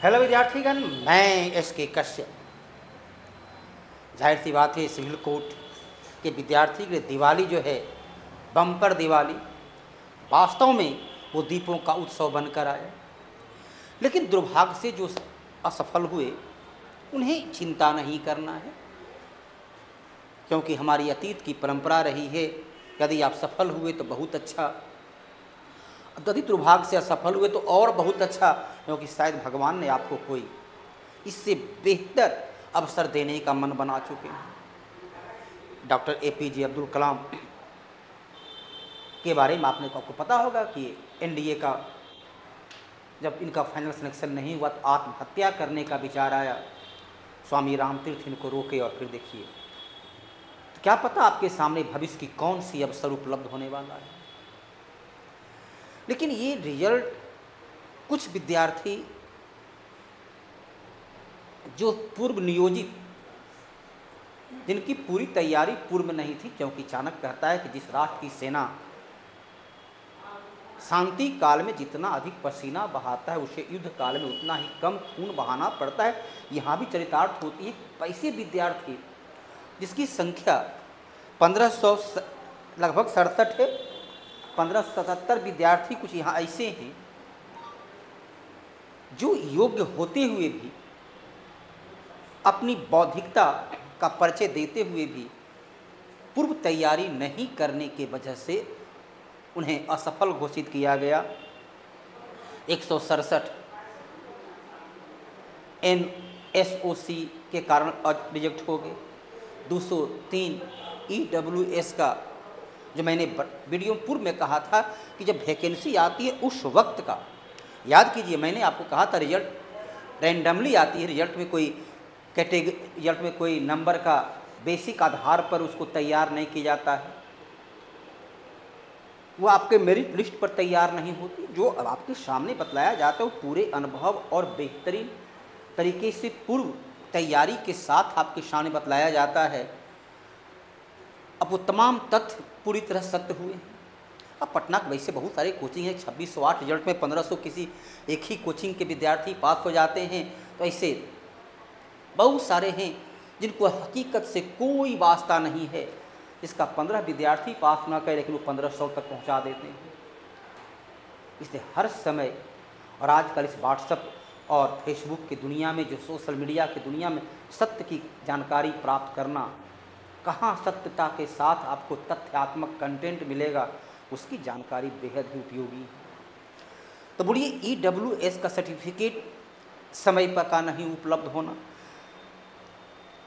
Hello विद्यार्थीगण, मैं SK. Kashyap. जाहिर सी बात है, सिविल कोर्ट के विद्यार्थी के लिए दिवाली जो है, बम्पर दिवाली, वास्तव में वो दीपों का उत्सव बनकर आया। लेकिन दुर्भाग्य से जो असफल हुए उन्हें चिंता नहीं करना है, क्योंकि हमारी अतीत की परंपरा रही है, यदि आप सफल हुए तो बहुत अच्छा, यदि दुर्भाग्य से असफल हुए तो और बहुत अच्छा, क्योंकि शायद भगवान ने आपको कोई इससे बेहतर अवसर देने का मन बना चुके हैं। डॉक्टर APJ अब्दुल कलाम के बारे में आपको पता होगा कि NDA का जब इनका फाइनल सिलेक्शन नहीं हुआ तो आत्महत्या करने का विचार आया। स्वामी रामतीर्थ इनको रोके और फिर देखिए, तो क्या पता आपके सामने भविष्य की कौन सी अवसर उपलब्ध होने वाला है। लेकिन ये रिजल्ट कुछ विद्यार्थी जो पूर्व नियोजित, जिनकी पूरी तैयारी पूर्व में नहीं थी, क्योंकि चाणक्य कहता है कि जिस राष्ट्र की सेना शांति काल में जितना अधिक पसीना बहाता है, उसे युद्ध काल में उतना ही कम खून बहाना पड़ता है। यहाँ भी चरितार्थ होती है। ऐसे विद्यार्थी जिसकी संख्या 1500 लगभग 67 है, 1577 विद्यार्थी कुछ यहाँ ऐसे हैं जो योग्य होते हुए भी, अपनी बौद्धिकता का परिचय देते हुए भी पूर्व तैयारी नहीं करने के वजह से उन्हें असफल घोषित किया गया। 167 NSOC के कारण रिजेक्ट हो गए। 203 EWS का, जो मैंने वीडियो पूर्व में कहा था कि जब वैकेंसी आती है उस वक्त का, याद कीजिए मैंने आपको कहा था रिजल्ट रैंडमली आती है, रिजल्ट में कोई कैटेगरी, रिजल्ट में कोई नंबर का बेसिक आधार पर उसको तैयार नहीं किया जाता है, वो आपके मेरिट लिस्ट पर तैयार नहीं होती। जो अब आपके सामने बतलाया जाता है वो पूरे अनुभव और बेहतरीन तरीके से पूर्व तैयारी के साथ आपके सामने बतलाया जाता है। अब वो तमाम तथ्य पूरी तरह सत्य हुए हैं। अब पटना के वैसे बहुत सारे कोचिंग हैं, 2608 रिजल्ट में 1500 किसी एक ही कोचिंग के विद्यार्थी पास हो जाते हैं, तो ऐसे बहुत सारे हैं जिनको हकीकत से कोई वास्ता नहीं है। इसका 15 विद्यार्थी पास ना करें लेकिन वो 1500 तक पहुंचा देते हैं। इसलिए हर समय, और आजकल इस व्हाट्सएप और फेसबुक की दुनिया में, जो सोशल मीडिया की दुनिया में सत्य की जानकारी प्राप्त करना, कहाँ सत्यता के साथ आपको तथ्यात्मक कंटेंट मिलेगा, उसकी जानकारी बेहद ही उपयोगी है। तो बोलिए EWS का सर्टिफिकेट समय पर का नहीं उपलब्ध होना,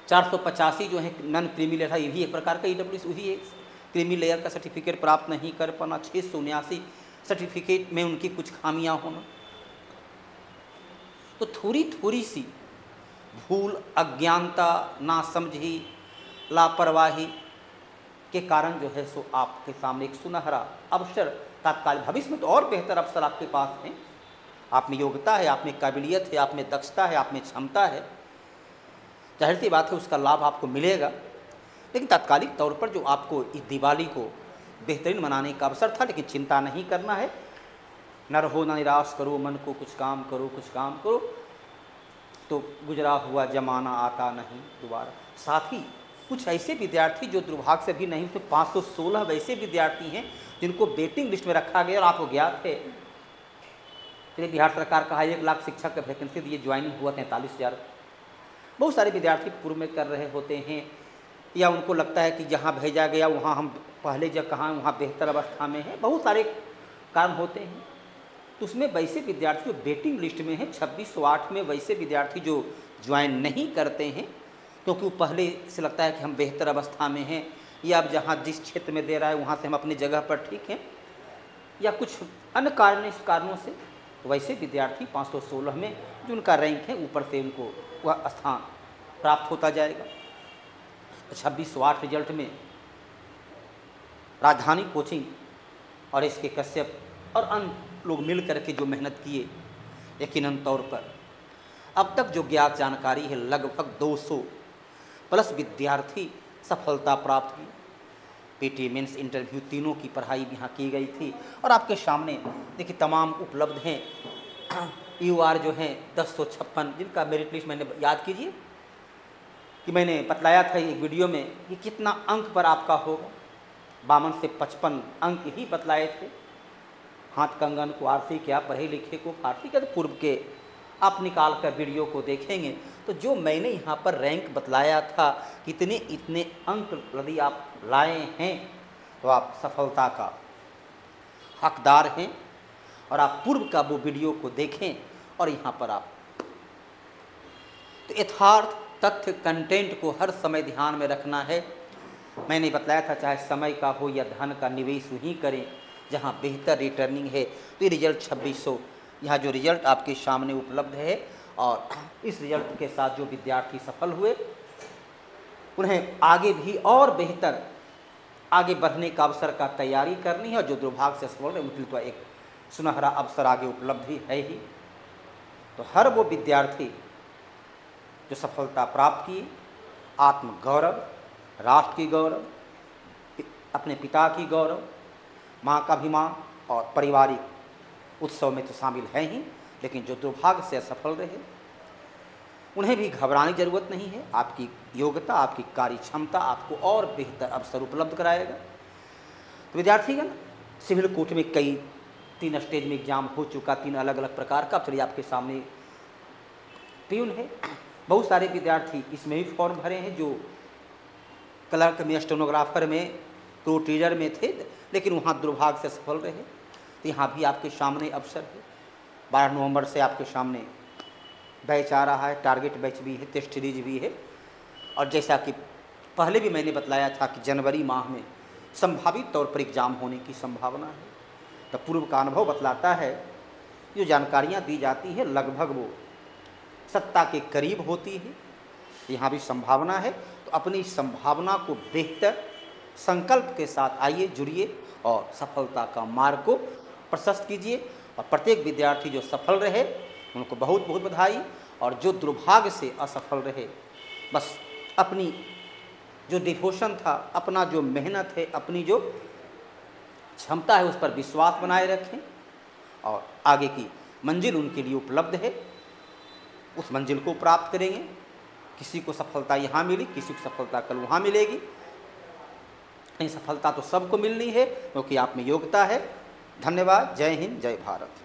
485 जो है नॉन क्रीमी लेयर था, ये भी एक प्रकार का EWS वही है, क्रीमी लेयर का सर्टिफिकेट प्राप्त नहीं कर पाना, 679 सर्टिफिकेट में उनकी कुछ खामियां होना। तो थोड़ी थोड़ी सी भूल, अज्ञानता, नासमझी, लापरवाही के कारण जो है सो आपके सामने एक सुनहरा अवसर तात्कालिक, भविष्य में तो और बेहतर अवसर आपके पास हैं। आप में योग्यता है, आप में काबिलियत है, आप में दक्षता है, आप में क्षमता है, जाहिर सी बात है उसका लाभ आपको मिलेगा। लेकिन तात्कालिक तौर पर जो आपको इस दिवाली को बेहतरीन मनाने का अवसर था, लेकिन चिंता नहीं करना है। न रहो न निराश करो मन को, कुछ काम करो, कुछ काम करो, तो गुजरा हुआ जमाना आता नहीं दोबारा। साथ ही कुछ ऐसे विद्यार्थी जो दुर्भाग्य से भी नहीं, तो 516 वैसे विद्यार्थी हैं जिनको वेटिंग लिस्ट में रखा गया, और आपको ज्ञात है फिर बिहार सरकार कहा 1 लाख शिक्षक का वैकेंसी दिए, ज्वाइनिंग हुआ 43,000। बहुत सारे विद्यार्थी पूर्व में कर रहे होते हैं, या उनको लगता है कि जहाँ भेजा गया वहाँ हम पहले जब कहाँ वहाँ बेहतर अवस्था में है, बहुत सारे कारण होते हैं। तो उसमें वैसे विद्यार्थी जो वेटिंग लिस्ट में हैं, 2608 में वैसे विद्यार्थी जो ज्वाइन नहीं करते हैं, क्योंकि वो पहले से लगता है कि हम बेहतर अवस्था में हैं, या अब जहाँ जिस क्षेत्र में दे रहा है वहाँ से हम अपनी जगह पर ठीक हैं, या कुछ अन्य कारणों से वैसे विद्यार्थी 516 में जो उनका रैंक है ऊपर से उनको वह स्थान प्राप्त होता जाएगा। तो 2608 रिजल्ट में राजधानी कोचिंग और एस.के. कश्यप और अन्य लोग मिल कर के जो मेहनत किए, यकीनन तौर पर अब तक जो ज्ञात जानकारी है लगभग 200 प्लस विद्यार्थी सफलता प्राप्त की। PT मेंस इंटरव्यू तीनों की पढ़ाई यहाँ की गई थी, और आपके सामने देखिए तमाम उपलब्ध हैं। UR जो हैं 1056, जिनका मेरिट लिस्ट मैंने याद कीजिए कि मैंने बतलाया था एक वीडियो में कि कितना अंक पर आपका होगा। 52 से 55 अंक ही बतलाए थे। हाथ कंगन को आरसी क्या, पढ़े लिखे को फारसी क्या, तो पूर्व के आप निकाल कर वीडियो को देखेंगे तो जो मैंने यहाँ पर रैंक बतलाया था कितने इतने अंक यदि आप लाए हैं तो आप सफलता का हकदार हैं। और आप पूर्व का वो वीडियो को देखें और यहाँ पर आप तो यथार्थ तथ्य कंटेंट को हर समय ध्यान में रखना है। मैंने बतलाया था चाहे समय का हो या धन का निवेश वहीं करें जहाँ बेहतर रिटर्निंग है। तो ये रिजल्ट 2600 यहाँ जो रिजल्ट आपके सामने उपलब्ध है और इस रिजल्ट के साथ जो विद्यार्थी सफल हुए उन्हें आगे भी और बेहतर आगे बढ़ने का अवसर का तैयारी करनी है। और जो दुर्भाग्य से सफल है उनके लिए तो एक सुनहरा अवसर आगे उपलब्ध ही है ही। तो हर वो विद्यार्थी जो सफलता प्राप्त किए, आत्मगौरव, राष्ट्र की गौरव, अपने पिता की गौरव, माँ का अभिमान और पारिवारिक उत्सव में तो शामिल है ही, लेकिन जो दुर्भाग्य से असफल रहे उन्हें भी घबराने की जरूरत नहीं है। आपकी योग्यता, आपकी कार्य क्षमता आपको और बेहतर अवसर उपलब्ध कराएगा। तो विद्यार्थीगण, सिविल कोर्ट में कई 3 स्टेज में एग्जाम हो चुका, 3 अलग अलग प्रकार का। चलिए आपके सामने प्यून है। बहुत सारे विद्यार्थी इसमें भी फॉर्म भरे हैं जो क्लर्क में, स्टेनोग्राफर में, प्रोट रीडर में थे, लेकिन वहाँ दुर्भाग्य से सफल रहे। तो यहाँ भी आपके सामने अवसर है। 12 नवंबर से आपके सामने बैच आ रहा है, टारगेट बैच भी है, टेस्ट सीरीज भी है। और जैसा कि पहले भी मैंने बतलाया था कि जनवरी माह में संभावित तौर पर एग्जाम होने की संभावना है। तो पूर्व का अनुभव बतलाता है जो जानकारियाँ दी जाती है लगभग वो सत्ता के करीब होती है। यहाँ भी संभावना है। तो अपनी इस संभावना को बेहतर संकल्प के साथ आइए, जुड़िए और सफलता का मार्ग को प्रशस्त कीजिए। और प्रत्येक विद्यार्थी जो सफल रहे उनको बहुत बहुत बधाई, और जो दुर्भाग्य से असफल रहे बस अपनी जो डिवोशन था, अपना जो मेहनत है, अपनी जो क्षमता है उस पर विश्वास बनाए रखें और आगे की मंजिल उनके लिए उपलब्ध है, उस मंजिल को प्राप्त करेंगे। किसी को सफलता यहाँ मिली, किसी को सफलता कल वहाँ मिलेगी, नहीं सफलता तो सबको मिलनी है क्योंकि आप में योग्यता है। धन्यवाद। जय हिंद, जय भारत।